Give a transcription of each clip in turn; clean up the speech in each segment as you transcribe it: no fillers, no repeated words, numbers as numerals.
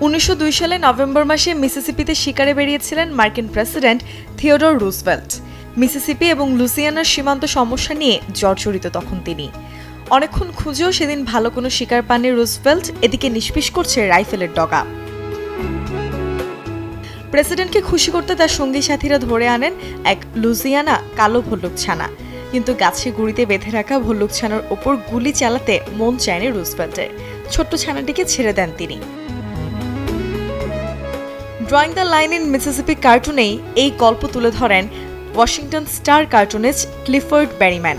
1902 সালে নভেম্বর মাসে মিসিসিপিতে শিকারে বেরিয়েছিলেন মার্কিন প্রেসিডেন্ট থিওডর রুজভেল্ট। মিসিসিপি এবং লুইসিয়ানার সীমান্ত সমস্যা নিয়ে জর্জরিত তখন তিনি। অনেকক্ষণ খুঁজেও সেদিন ভালো কোনো শিকার পাননি রুজভেল্ট। এদিকে নিষ্পিস করছে রাইফেলের ডগা। প্রেসিডেন্টকে খুশি করতে তার সঙ্গী সাথীরা ধরে আনেন এক লুইসিয়ানা কালো ভল্লুকছানা, কিন্তু গাছে গুঁড়িতে বেঁধে রাখা ভল্লুকছানার ওপর গুলি চালাতে মন চায়নি রুজভেল্টের। ছোট্ট ছানাটিকে ছেড়ে দেন তিনি। Drawing the line in Mississippi কার্টুনেই এই গল্প তুলে ধরেন Washington Star cartoonist Clifford Berryman.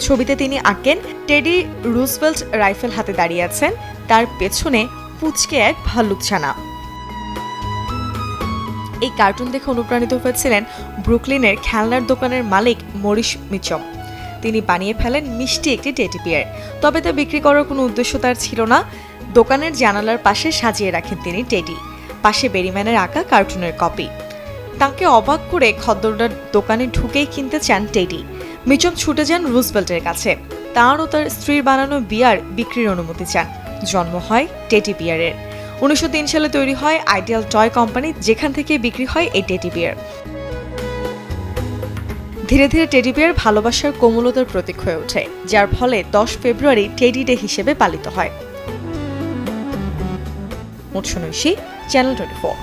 ছবিতে তিনি আঁকেন টেডি রুজভেল্ট রাইফেল হাতে দাঁড়িয়ে আছেন, তার পেছনে পুচকে এক ভাল্লুকছানা। এই কার্টুন দেখে অনুপ্রাণিত হয়েছিলেন ব্রুকলিনের খেলনার দোকানের মালিক মরিস মিচম। তিনি বানিয়ে ফেলেন মিষ্টি একটি টেডি বিয়ার, তবে তা বিক্রি করার কোনো উদ্দেশ্য তার ছিল না। দোকানের জানালার পাশে সাজিয়ে রাখেন তিনি টেডি, পাশে বেরিম্যানের আঁকা কার্টুনের কপি। তাকে অবাক করে খদ্দরদার দোকানে ঢুকেই কিনতে চান টেডি। মিচম ছুটে যান রুজভেল্টের কাছে, তাঁর ও তার স্ত্রীর বানানো বিয়ার বিক্রির অনুমতি চান। জন্ম হয় টেডি বিয়ারের। 1903 সালে তৈরি হয় আইডিয়াল টয় কোম্পানি, যেখান থেকে বিক্রি হয় এই টেডি বিয়ার। ধীরে ধীরে টেডি বিয়ার ভালোবাসার কোমলতার প্রতীক হয়ে ওঠে, যার ফলে 10 ফেব্রুয়ারি টেডি ডে হিসেবে পালিত হয়। মোটসনৈশী, চ্যানেল 24।